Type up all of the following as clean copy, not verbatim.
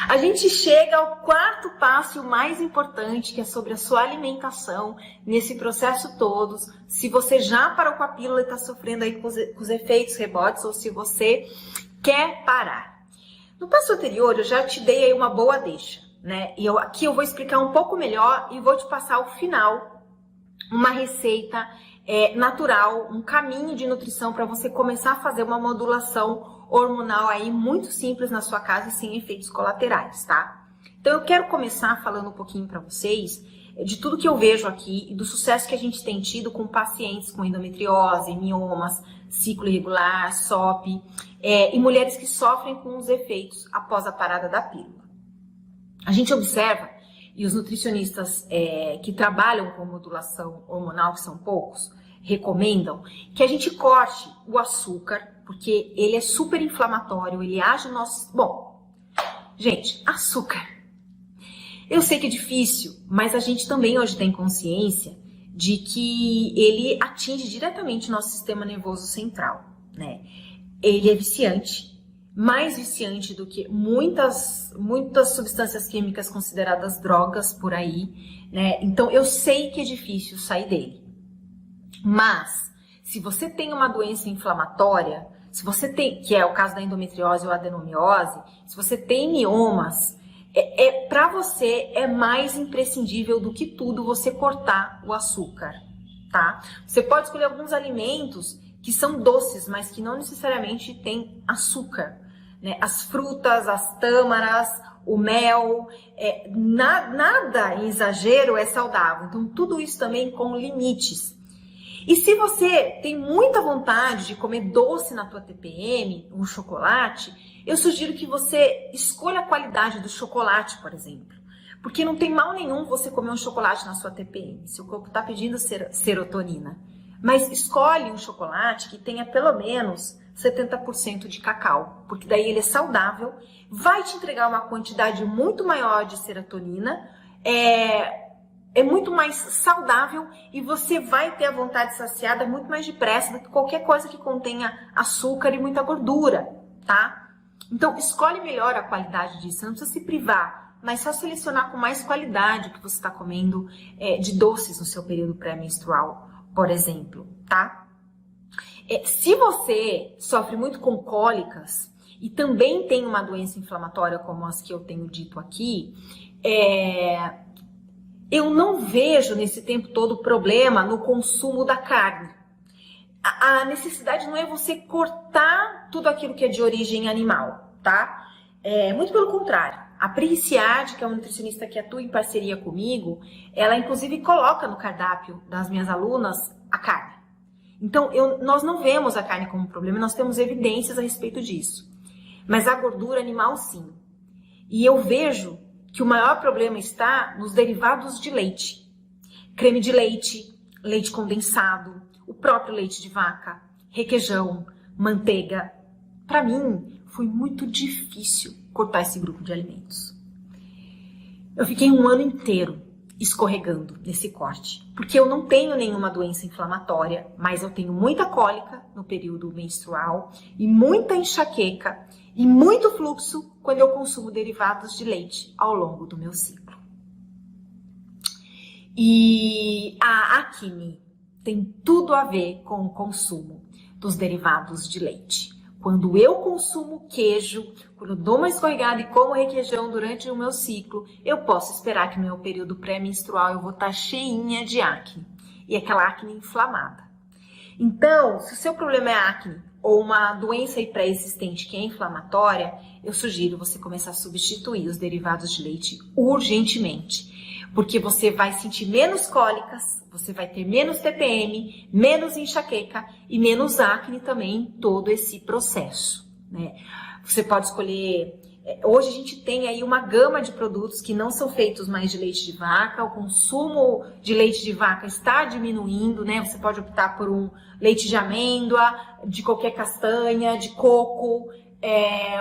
A gente chega ao quarto passo e o mais importante, que é sobre a sua alimentação nesse processo todo. Se você já parou com a pílula e está sofrendo aí com os efeitos rebotes ou se você quer parar. No passo anterior eu já te dei aí uma boa deixa, né? E aqui eu vou explicar um pouco melhor e vou te passar ao final uma receita natural, um caminho de nutrição para você começar a fazer uma modulação hormonal aí muito simples na sua casa e sem efeitos colaterais, tá? Então eu quero começar falando um pouquinho para vocês de tudo que eu vejo aqui e do sucesso que a gente tem tido com pacientes com endometriose, miomas, ciclo irregular, SOP e mulheres que sofrem com os efeitos após a parada da pílula. A gente observa, e os nutricionistas que trabalham com modulação hormonal, que são poucos, recomendam que a gente corte o açúcar, porque ele é super inflamatório, ele age no nosso... Bom, gente, açúcar. Eu sei que é difícil, mas a gente também hoje tem consciência de que ele atinge diretamente o nosso sistema nervoso central, né? Ele é viciante, mais viciante do que muitas substâncias químicas consideradas drogas por aí, né? Então eu sei que é difícil sair dele. Mas, se você tem uma doença inflamatória, se você tem, que é o caso da endometriose ou adenomiose, se você tem miomas, para você é mais imprescindível do que tudo você cortar o açúcar, tá? Você pode escolher alguns alimentos que são doces, mas que não necessariamente têm açúcar, né? As frutas, as tâmaras, o mel, nada em exagero é saudável. Então, tudo isso também com limites. E se você tem muita vontade de comer doce na tua TPM, um chocolate, eu sugiro que você escolha a qualidade do chocolate, por exemplo. Porque não tem mal nenhum você comer um chocolate na sua TPM, se o corpo está pedindo serotonina. Mas escolhe um chocolate que tenha pelo menos 70% de cacau, porque daí ele é saudável, vai te entregar uma quantidade muito maior de serotonina, é muito mais saudável e você vai ter a vontade saciada muito mais depressa do que qualquer coisa que contenha açúcar e muita gordura, tá? Então, escolhe melhor a qualidade disso, não precisa se privar, mas só selecionar com mais qualidade o que você está comendo de doces no seu período pré-menstrual, por exemplo, tá? Se você sofre muito com cólicas e também tem uma doença inflamatória como as que eu tenho dito aqui, eu não vejo nesse tempo todo problema no consumo da carne. A necessidade não é você cortar tudo aquilo que é de origem animal, tá? Muito pelo contrário. A Pri Ricciardi, que é uma nutricionista que atua em parceria comigo, ela inclusive coloca no cardápio das minhas alunas a carne. Então, nós não vemos a carne como problema, nós temos evidências a respeito disso. Mas a gordura animal, sim. E eu vejo que o maior problema está nos derivados de leite. Creme de leite, leite condensado, o próprio leite de vaca, requeijão, manteiga. Para mim, foi muito difícil cortar esse grupo de alimentos. Eu fiquei um ano inteiro escorregando nesse corte, porque eu não tenho nenhuma doença inflamatória, mas eu tenho muita cólica no período menstrual e muita enxaqueca e muito fluxo quando eu consumo derivados de leite ao longo do meu ciclo. E a acne tem tudo a ver com o consumo dos derivados de leite. Quando eu consumo queijo, quando eu dou uma escorregada e como requeijão durante o meu ciclo, eu posso esperar que no meu período pré-menstrual eu vou estar cheinha de acne. E aquela acne inflamada. Então, se o seu problema é acne ou uma doença pré-existente que é inflamatória, eu sugiro você começar a substituir os derivados de leite urgentemente. Porque você vai sentir menos cólicas, você vai ter menos TPM, menos enxaqueca e menos acne também em todo esse processo, né? Você pode escolher... Hoje a gente tem aí uma gama de produtos que não são feitos mais de leite de vaca, o consumo de leite de vaca está diminuindo, né? Você pode optar por um leite de amêndoa, de qualquer castanha, de coco,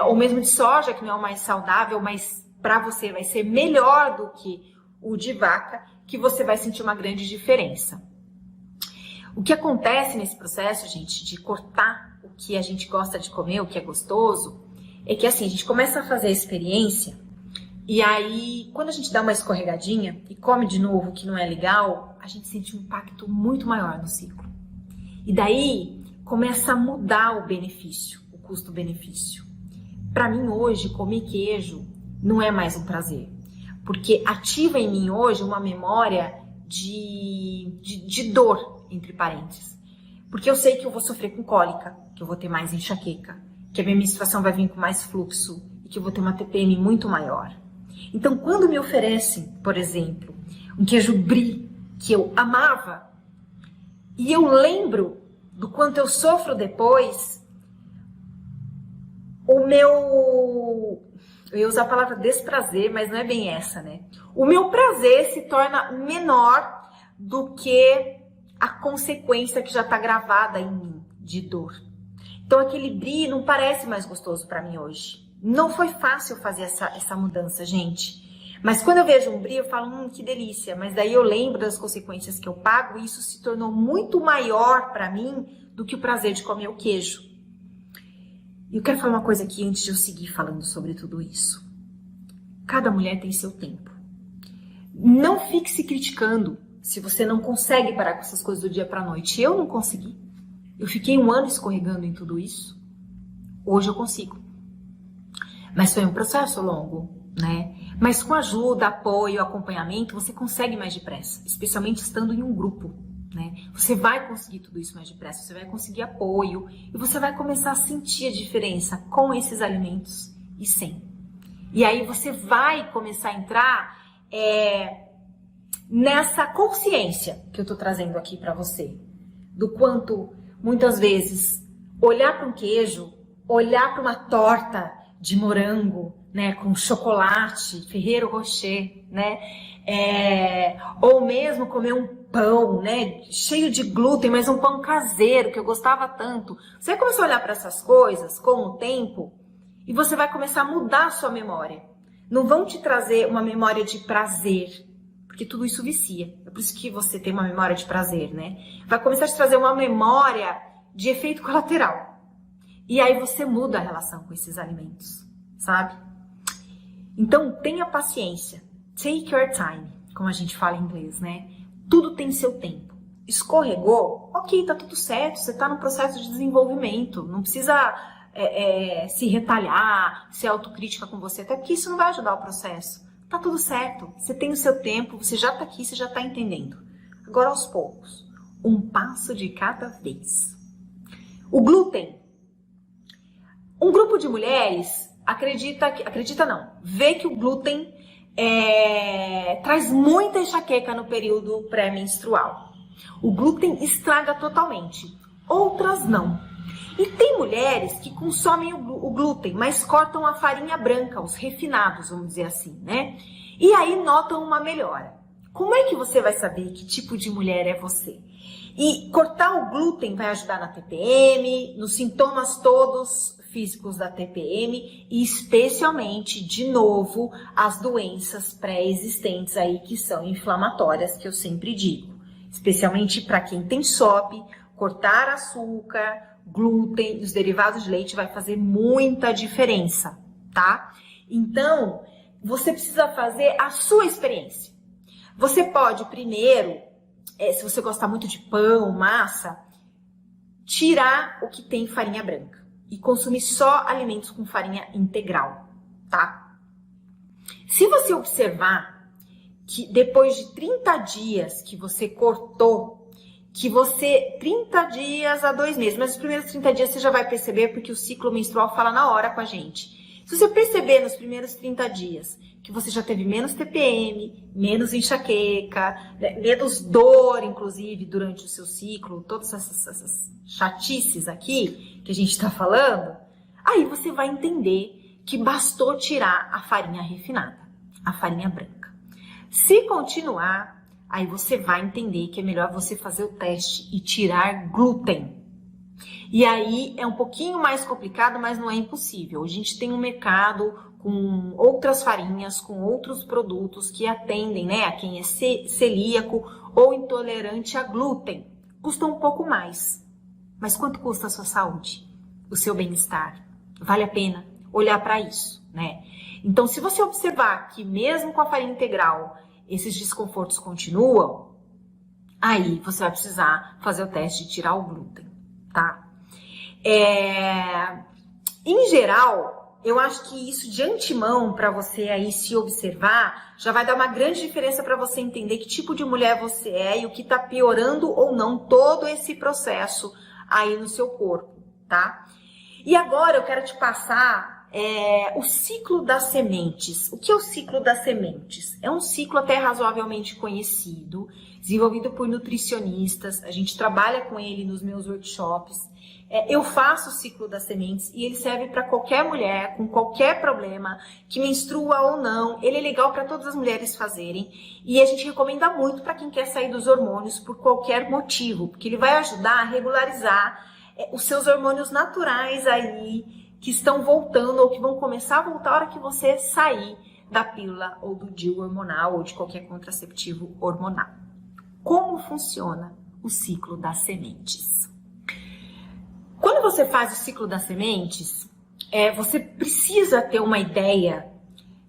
ou mesmo de soja, que não é o mais saudável, mas para você vai ser melhor do que o de vaca, que você vai sentir uma grande diferença. O que acontece nesse processo, gente, de cortar o que a gente gosta de comer, o que é gostoso, é que assim, a gente começa a fazer a experiência E aí, quando a gente dá uma escorregadinha e come de novo o que não é legal, a gente sente um impacto muito maior no ciclo. E daí, começa a mudar o benefício, o custo-benefício. Para mim, hoje, comer queijo não é mais um prazer. Porque ativa em mim hoje uma memória de dor, entre parênteses. Porque eu sei que eu vou sofrer com cólica, que eu vou ter mais enxaqueca, que a minha menstruação vai vir com mais fluxo e que eu vou ter uma TPM muito maior. Então, quando me oferecem, por exemplo, um queijo brie que eu amava e eu lembro do quanto eu sofro depois, eu ia usar a palavra desprazer, mas não é bem essa, né? O meu prazer se torna menor do que a consequência que já está gravada em mim de dor. Então aquele brie não parece mais gostoso para mim hoje. Não foi fácil fazer essa mudança, gente. Mas quando eu vejo um brie, eu falo, que delícia. Mas daí eu lembro das consequências que eu pago e isso se tornou muito maior para mim do que o prazer de comer o queijo. E eu quero falar uma coisa aqui antes de eu seguir falando sobre tudo isso. Cada mulher tem seu tempo. Não fique se criticando se você não consegue parar com essas coisas do dia para a noite. Eu não consegui. Eu fiquei 1 ano escorregando em tudo isso. Hoje eu consigo. Mas foi um processo longo, né? Mas com ajuda, apoio, acompanhamento, você consegue mais depressa. Especialmente estando em um grupo, né? Você vai conseguir tudo isso mais depressa. Você vai conseguir apoio. E você vai começar a sentir a diferença com esses alimentos e sem. E aí você vai começar a entrar nessa consciência que eu tô trazendo aqui para você. Do quanto, muitas vezes, olhar para um queijo, olhar para uma torta de morango, né, com chocolate, Ferrero Rocher, né, ou mesmo comer um pão, né, cheio de glúten, mas um pão caseiro que eu gostava tanto. Você vai começar a olhar para essas coisas com o tempo e você vai começar a mudar a sua memória. Não vão te trazer uma memória de prazer, porque tudo isso vicia. É por isso que você tem uma memória de prazer, né? Vai começar a te trazer uma memória de efeito colateral. E aí você muda a relação com esses alimentos, sabe? Então, tenha paciência. Take your time, como a gente fala em inglês, né? Tudo tem seu tempo. Escorregou? Ok, tá tudo certo. Você tá no processo de desenvolvimento. Não precisa se retalhar, ser autocrítica com você. Até porque isso não vai ajudar o processo. Tá tudo certo. Você tem o seu tempo. Você já tá aqui, você já tá entendendo. Agora, aos poucos. Um passo de cada vez. O glúten. Um grupo de mulheres vê que o glúten traz muita enxaqueca no período pré-menstrual. O glúten estraga totalmente, outras não. E tem mulheres que consomem o glúten, mas cortam a farinha branca, os refinados, vamos dizer assim, né? E aí notam uma melhora. Como é que você vai saber que tipo de mulher é você? E cortar o glúten vai ajudar na TPM, nos sintomas todos físicos da TPM e especialmente, de novo, as doenças pré-existentes aí que são inflamatórias, que eu sempre digo. Especialmente para quem tem SOP, cortar açúcar, glúten e os derivados de leite vai fazer muita diferença, tá? Então, você precisa fazer a sua experiência. Você pode primeiro, se você gostar muito de pão, massa, tirar o que tem farinha branca e consumir só alimentos com farinha integral, tá? Se você observar que depois de 30 dias que você cortou, 30 dias a 2 meses, mas os primeiros 30 dias você já vai perceber porque o ciclo menstrual fala na hora com a gente. Se você perceber nos primeiros 30 dias que você já teve menos TPM, menos enxaqueca, menos dor, inclusive, durante o seu ciclo, todas essas chatices aqui que a gente está falando, aí você vai entender que bastou tirar a farinha refinada, a farinha branca. Se continuar, aí você vai entender que é melhor você fazer o teste e tirar glúten. E aí é um pouquinho mais complicado, mas não é impossível. A gente tem um mercado com outras farinhas, com outros produtos que atendem, né, a quem é celíaco ou intolerante a glúten. Custa um pouco mais. Mas quanto custa a sua saúde? O seu bem-estar? Vale a pena? olhar para isso, né? Então, se você observar que mesmo com a farinha integral, esses desconfortos continuam, aí você vai precisar fazer o teste de tirar o glúten, tá? Em geral, eu acho que isso de antemão, para você aí se observar, já vai dar uma grande diferença para você entender que tipo de mulher você é e o que tá piorando ou não todo esse processo aí no seu corpo, tá? E agora eu quero te passar o ciclo das sementes. O que é o ciclo das sementes? É um ciclo até razoavelmente conhecido, desenvolvido por nutricionistas. A gente trabalha com ele nos meus workshops. Eu faço o ciclo das sementes e ele serve para qualquer mulher com qualquer problema, que menstrua ou não. Ele é legal para todas as mulheres fazerem e a gente recomenda muito para quem quer sair dos hormônios por qualquer motivo, porque ele vai ajudar a regularizar os seus hormônios naturais aí que estão voltando ou que vão começar a voltar a hora que você sair da pílula ou do DIU hormonal ou de qualquer contraceptivo hormonal. Como funciona o ciclo das sementes? Quando você faz o ciclo das sementes, você precisa ter uma ideia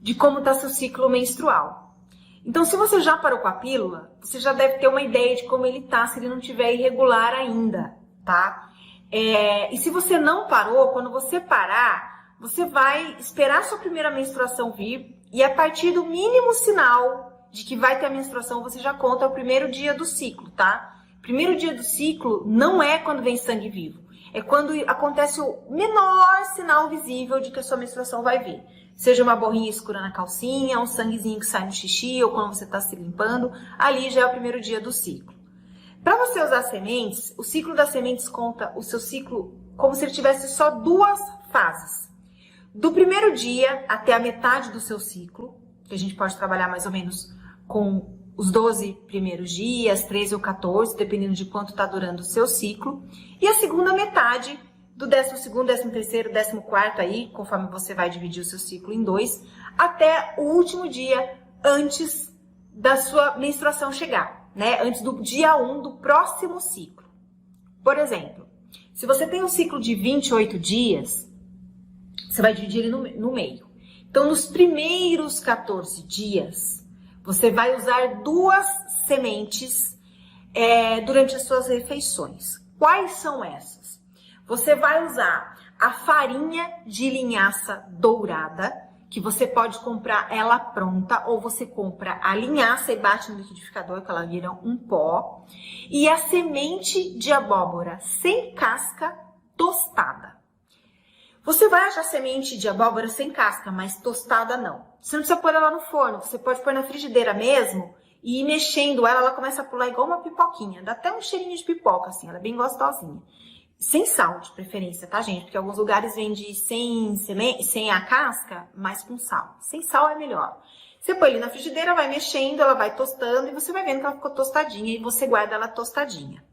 de como está seu ciclo menstrual. Então, se você já parou com a pílula, você já deve ter uma ideia de como ele está, se ele não estiver irregular ainda, tá? E se você não parou, quando você parar, você vai esperar sua primeira menstruação vir e a partir do mínimo sinal de que vai ter a menstruação, você já conta o primeiro dia do ciclo, tá? Primeiro dia do ciclo não é quando vem sangue vivo. É quando acontece o menor sinal visível de que a sua menstruação vai vir. Seja uma borrinha escura na calcinha, um sanguezinho que sai no xixi ou quando você está se limpando, ali já é o primeiro dia do ciclo. Para você usar sementes, o ciclo das sementes conta o seu ciclo como se ele tivesse só 2 fases. Do primeiro dia até a metade do seu ciclo, que a gente pode trabalhar mais ou menos com os 12 primeiros dias, 13 ou 14, dependendo de quanto está durando o seu ciclo. E a segunda metade, do 12º, 13º, 14º aí, conforme você vai dividir o seu ciclo em 2, até o último dia antes da sua menstruação chegar, né? Antes do dia 1 do próximo ciclo. Por exemplo, se você tem um ciclo de 28 dias, você vai dividir ele no meio. Então, nos primeiros 14 dias, você vai usar 2 sementes durante as suas refeições. Quais são essas? Você vai usar a farinha de linhaça dourada, que você pode comprar ela pronta, ou você compra a linhaça e bate no liquidificador, que ela vira um pó. E a semente de abóbora sem casca tostada. Você vai achar semente de abóbora sem casca, mas tostada não. Você não precisa pôr ela no forno, você pode pôr na frigideira mesmo e ir mexendo ela começa a pular igual uma pipoquinha. Dá até um cheirinho de pipoca, assim, ela é bem gostosinha. Sem sal, de preferência, tá, gente? Porque alguns lugares vendem sem a casca, mas com sal. Sem sal é melhor. Você põe ele na frigideira, vai mexendo, ela vai tostando e você vai vendo que ela ficou tostadinha e você guarda ela tostadinha.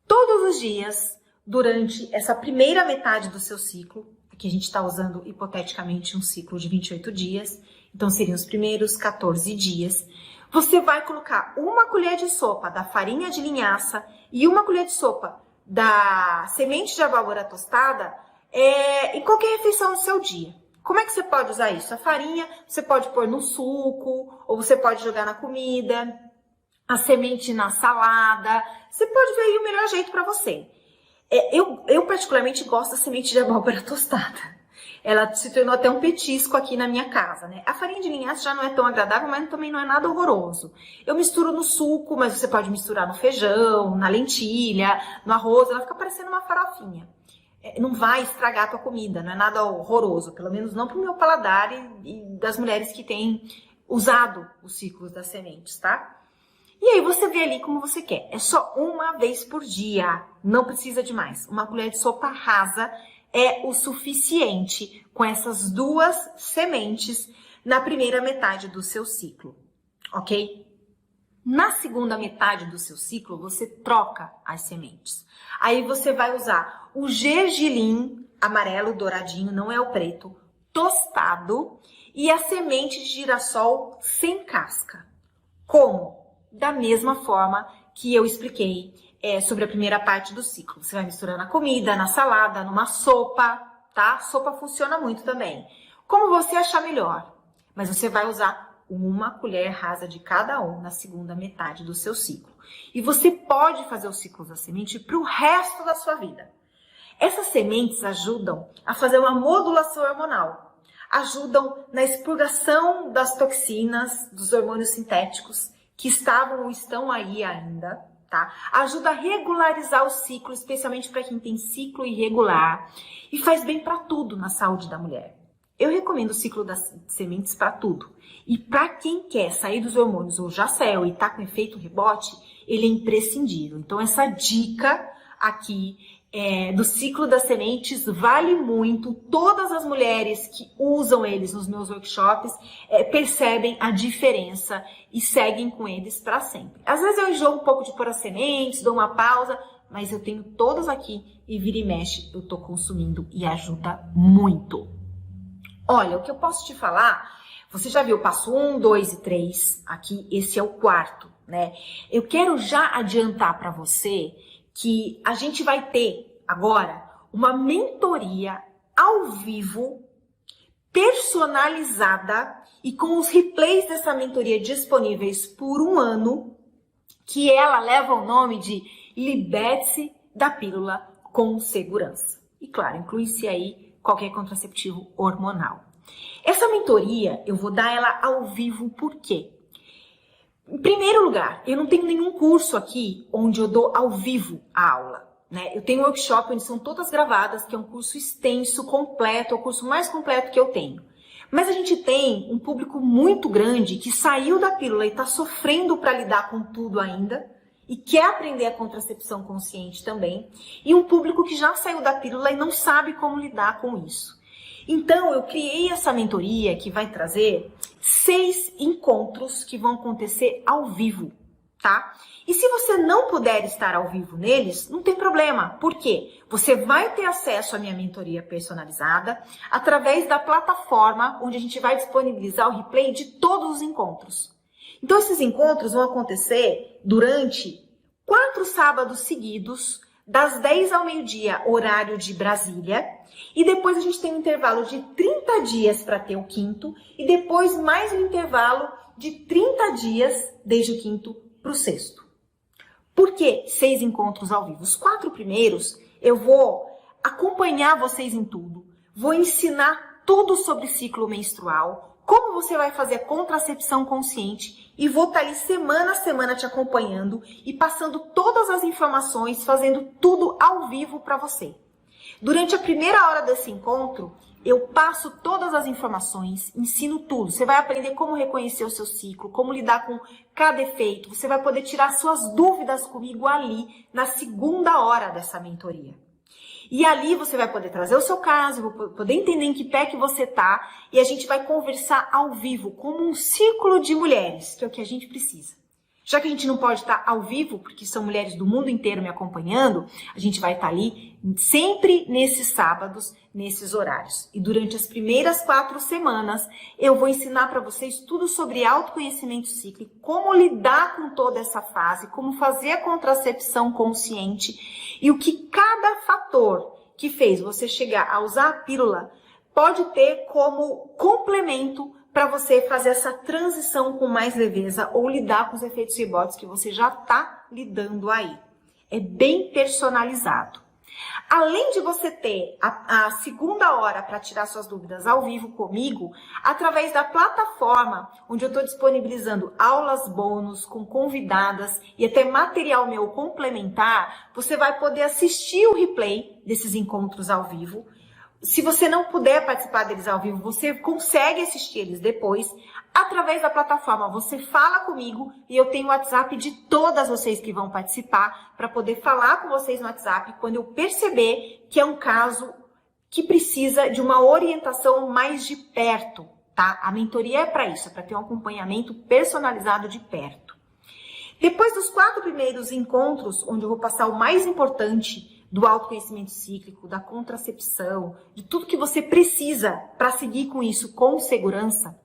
Todos os dias, durante essa primeira metade do seu ciclo, aqui a gente está usando hipoteticamente um ciclo de 28 dias, então seriam os primeiros 14 dias, você vai colocar 1 colher de sopa da farinha de linhaça e 1 colher de sopa da semente de abóbora tostada em qualquer refeição do seu dia. Como é que você pode usar isso? A farinha você pode pôr no suco, ou você pode jogar na comida, a semente na salada, você pode ver aí o melhor jeito para você. Eu particularmente gosto da semente de abóbora tostada. Ela se tornou até um petisco aqui na minha casa, né? A farinha de linhaça já não é tão agradável, mas também não é nada horroroso. Eu misturo no suco, mas você pode misturar no feijão, na lentilha, no arroz, ela fica parecendo uma farofinha. Não vai estragar a tua comida, não é nada horroroso, pelo menos não pro meu paladar e das mulheres que têm usado os ciclos das sementes, tá? E aí você vê ali como você quer. É só 1 vez por dia, não precisa de mais. 1 colher de sopa rasa é o suficiente com essas 2 sementes na primeira metade do seu ciclo, ok? Na segunda metade do seu ciclo, você troca as sementes. Aí você vai usar o gergelim amarelo douradinho, não é o preto, tostado, e a semente de girassol sem casca. Como? Da mesma forma que eu expliquei sobre a primeira parte do ciclo. Você vai misturar na comida, na salada, numa sopa, tá? Sopa funciona muito também. Como você achar melhor, mas você vai usar uma colher rasa de cada um na segunda metade do seu ciclo. E você pode fazer o ciclo da semente para o resto da sua vida. Essas sementes ajudam a fazer uma modulação hormonal, ajudam na expurgação das toxinas, dos hormônios sintéticos que estavam ou estão aí ainda, tá? Ajuda a regularizar o ciclo, especialmente para quem tem ciclo irregular, e faz bem para tudo na saúde da mulher. Eu recomendo o ciclo das sementes para tudo. E para quem quer sair dos hormônios ou já saiu e está com efeito rebote, ele é imprescindível. Então essa dica aqui do ciclo das sementes vale muito. Todas as mulheres que usam eles nos meus workshops percebem a diferença e seguem com eles para sempre. Às vezes eu enjoo um pouco de pôr as sementes, dou uma pausa, mas eu tenho todos aqui e vira e mexe eu estou consumindo e ajuda muito. Olha, o que eu posso te falar, você já viu o passo 1, 2 e 3, aqui esse é o quarto, né? Eu quero já adiantar para você que a gente vai ter agora uma mentoria ao vivo, personalizada e com os replays dessa mentoria disponíveis por 1 ano, que ela leva o nome de Liberte-se da Pílula com Segurança. E claro, inclui-se aí qualquer contraceptivo hormonal. Essa mentoria, eu vou dar ela ao vivo, por quê? Em primeiro lugar, eu não tenho nenhum curso aqui onde eu dou ao vivo a aula, né? Eu tenho um workshop onde são todas gravadas, que é um curso extenso, completo, é o curso mais completo que eu tenho. Mas a gente tem um público muito grande que saiu da pílula e está sofrendo para lidar com tudo ainda e quer aprender a contracepção consciente também, e um público que já saiu da pílula e não sabe como lidar com isso. Então, eu criei essa mentoria que vai trazer 6 encontros que vão acontecer ao vivo, tá? E se você não puder estar ao vivo neles, não tem problema. Por quê? Você vai ter acesso à minha mentoria personalizada através da plataforma onde a gente vai disponibilizar o replay de todos os encontros. Então, esses encontros vão acontecer durante 4 sábados seguidos, das 10 ao meio-dia, horário de Brasília. E depois a gente tem um intervalo de 30 dias para ter o 5º. E depois mais um intervalo de 30 dias, desde o 5º para o 6º. Por que 6 encontros ao vivo? Os 4 primeiros eu vou acompanhar vocês em tudo. Vou ensinar tudo sobre ciclo menstrual, como você vai fazer a contracepção consciente, e vou estar ali semana a semana te acompanhando e passando todas as informações, fazendo tudo ao vivo para você. Durante a primeira hora desse encontro, eu passo todas as informações, ensino tudo. Você vai aprender como reconhecer o seu ciclo, como lidar com cada efeito. Você vai poder tirar suas dúvidas comigo ali na segunda hora dessa mentoria. E ali você vai poder trazer o seu caso, vou poder entender em que pé que você tá, e a gente vai conversar ao vivo, como um círculo de mulheres, que é o que a gente precisa. Já que a gente não pode estar ao vivo, porque são mulheres do mundo inteiro me acompanhando, a gente vai estar ali sempre nesses sábados, nesses horários. E durante as primeiras 4 semanas, eu vou ensinar para vocês tudo sobre autoconhecimento cíclico, como lidar com toda essa fase, como fazer a contracepção consciente e o que cada fator que fez você chegar a usar a pílula pode ter como complemento para você fazer essa transição com mais leveza ou lidar com os efeitos rebotes que você já está lidando aí. É bem personalizado. Além de você ter a segunda hora para tirar suas dúvidas ao vivo comigo, através da plataforma onde eu estou disponibilizando aulas bônus com convidadas e até material meu complementar, você vai poder assistir o replay desses encontros ao vivo. Se você não puder participar deles ao vivo, você consegue assistir eles depois. Através da plataforma, você fala comigo e eu tenho o WhatsApp de todas vocês que vão participar para poder falar com vocês no WhatsApp quando eu perceber que é um caso que precisa de uma orientação mais de perto, tá? A mentoria é para isso, é para ter um acompanhamento personalizado de perto. Depois dos 4 primeiros encontros, onde eu vou passar o mais importante do autoconhecimento cíclico, da contracepção, de tudo que você precisa para seguir com isso com segurança,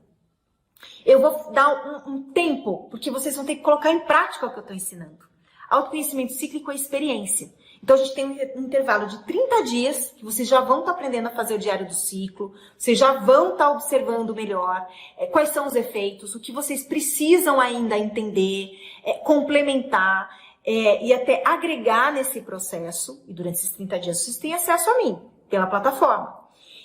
eu vou dar um tempo, porque vocês vão ter que colocar em prática o que eu estou ensinando. Autoconhecimento cíclico é experiência. Então, a gente tem um intervalo de 30 dias, que vocês já vão estar aprendendo a fazer o diário do ciclo, vocês já vão estar observando melhor quais são os efeitos, o que vocês precisam ainda entender, complementar e até agregar nesse processo. E durante esses 30 dias, vocês têm acesso a mim, pela plataforma.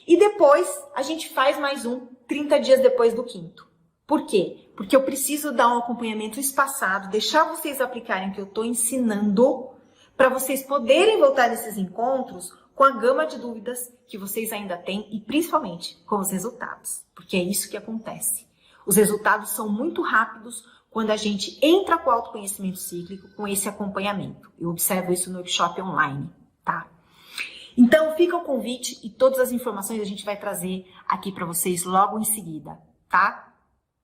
E depois, a gente faz mais 30 dias depois do 5º. Por quê? Porque eu preciso dar um acompanhamento espaçado, deixar vocês aplicarem o que eu estou ensinando, para vocês poderem voltar nesses encontros com a gama de dúvidas que vocês ainda têm e principalmente com os resultados, porque é isso que acontece. Os resultados são muito rápidos quando a gente entra com o autoconhecimento cíclico, com esse acompanhamento. Eu observo isso no workshop online, tá? Então fica o convite e todas as informações a gente vai trazer aqui para vocês logo em seguida, tá?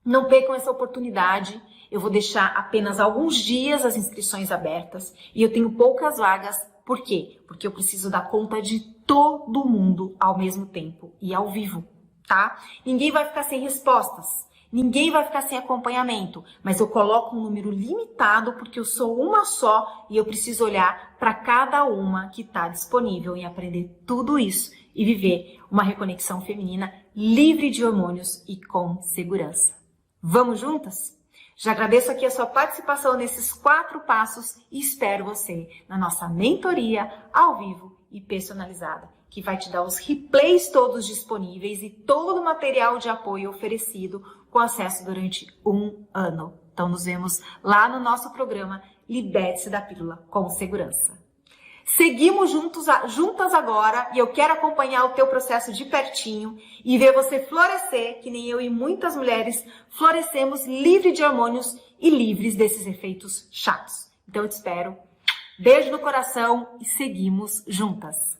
Não percam essa oportunidade. Eu vou deixar apenas alguns dias as inscrições abertas e eu tenho poucas vagas. Por quê? Porque eu preciso dar conta de todo mundo ao mesmo tempo e ao vivo, tá? Ninguém vai ficar sem respostas, ninguém vai ficar sem acompanhamento, mas eu coloco um número limitado porque eu sou uma só e eu preciso olhar para cada uma que está disponível em aprender tudo isso e viver uma reconexão feminina livre de hormônios e com segurança. Vamos juntas? Já agradeço aqui a sua participação nesses 4 passos e espero você na nossa mentoria ao vivo e personalizada, que vai te dar os replays todos disponíveis e todo o material de apoio oferecido com acesso durante 1 ano. Então nos vemos lá no nosso programa Liberte-se da Pílula com Segurança. Seguimos juntas agora e eu quero acompanhar o teu processo de pertinho e ver você florescer, que nem eu e muitas mulheres florescemos livre de hormônios e livres desses efeitos chatos. Então eu te espero. Beijo no coração e seguimos juntas.